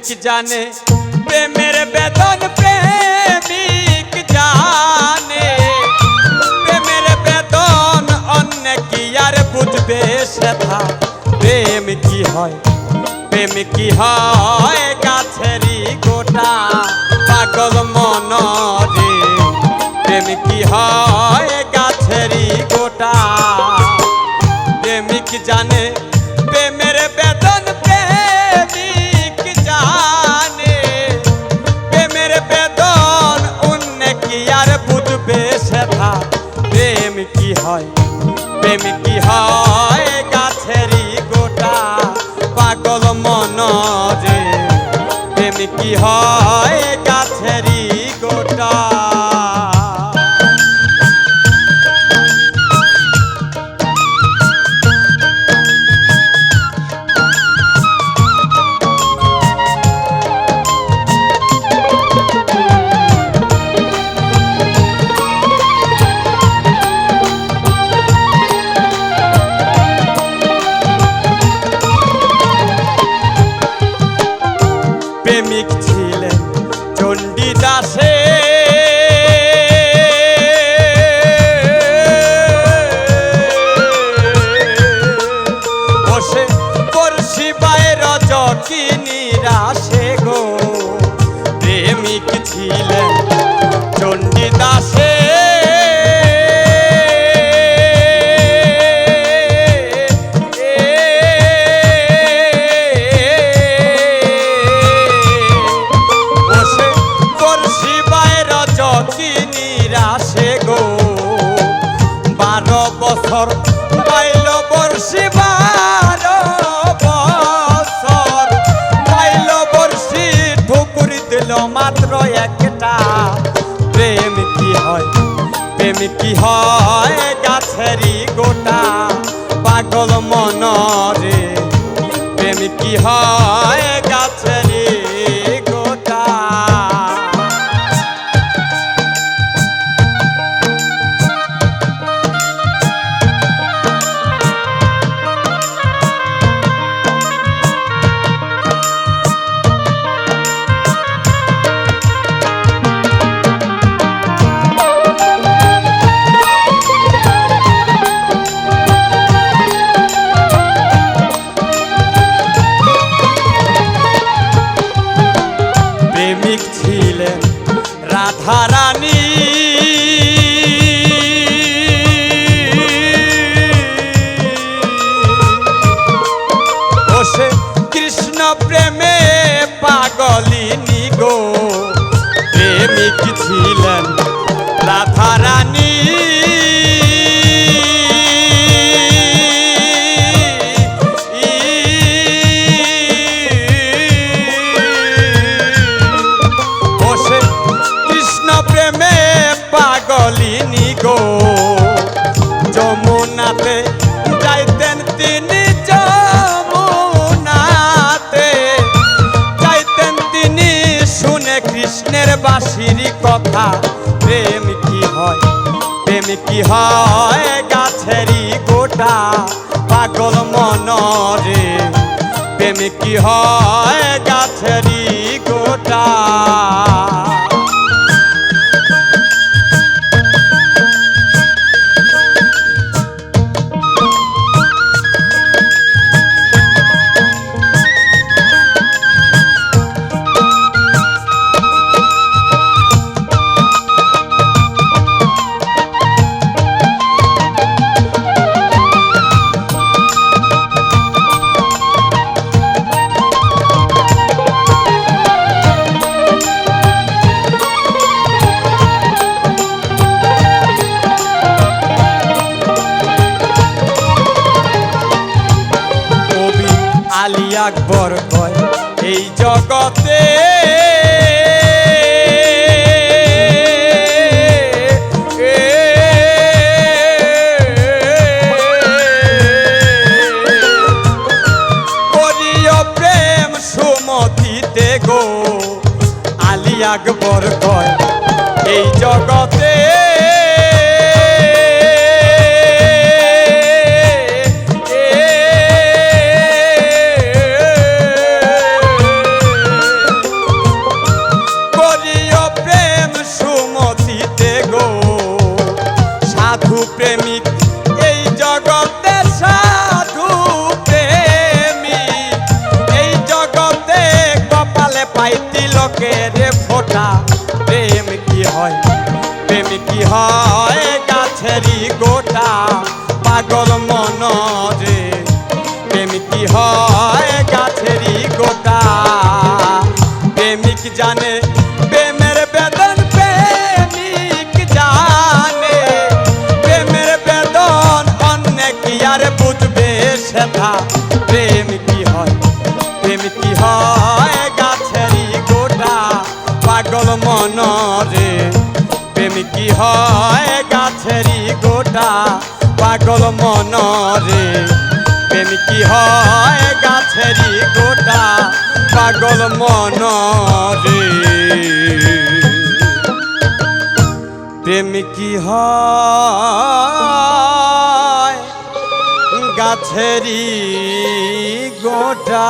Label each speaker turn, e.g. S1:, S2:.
S1: প্রেমিক জানে প্রেমের বেদন, প্রেমিক জানে প্রেমের বেদন, অন্য কি আর বুঝবে সেথা। প্রেম কি হয়, প্রেম কি হয় গাছেরই গোটা, পাগল মন রে। প্রেম কি হয় গাছেরই গোটা, প্রেমিক জানে প্রেমের বেদন, প্রেমিক জানে প্রেমের বেদন, অন্য কি আর বুঝবে সেথা। প্রেম কি হয়, প্রেম কি হয় গাছেরই গোটা, পাগল মন রে। প্রেম কি হয় গাছেরই গোটা। প্রেমিক ছিলেন চণ্ডীদাসে, বসে বর্ষি বাইর জকি নিরাশে গো। প্রেমিক ছিলেন চণ্ডীদাসে, নিরাশে গো। 12 বছর পাইল বর্ষি, 12 বছর পাইল বর্ষি, ঠুকুরি দিল মাত্র একটা। প্রেম কি হয়, প্রেম কি হয় গাছেরই গোটা, পাগল মন রে। প্রেম কি হয় গাছেরই গোটা। প্রেমিক ছিলেন রাধারানী, বসে কৃষ্ণ প্রেমে পাগলিনী গো। প্রেমিক ছিলেন রাধারানী, প্রেমে পাগলিনী গো। যমুনাতে যাইতেন তিনি, যমুনাতে যাইতেন তিনি, শুনে কৃষ্ণের বাঁশির কথা। প্রেম কি হয়, প্রেম কি হয় গাছেরই গোটা, পাগল মন রে। প্রেম কি হয় গাছেরই গোটা। আলী আকবর কয় এই জগতে করিও প্রেম সুমতিতে গো। আলী আকবর কয় এই জগতে কি হয় গাছেরই গোটা পাগল মন রে প্রেম কি হয় গাছেরই গোটা প্রেমিক জানে প্রেমের বেদন প্রেমিক জানে প্রেমের বেদন অন্য কি আর বুঝবে সেটা প্রেম কি হয় গাছেরই গোটা পাগল মন রে প্রেম কি হয় গাছেরই গোটা পাগল মন রে প্রেম কি হয় গাছেরই গোটা পাগল মন রে প্রেম কি হয় গাছেরই গোটা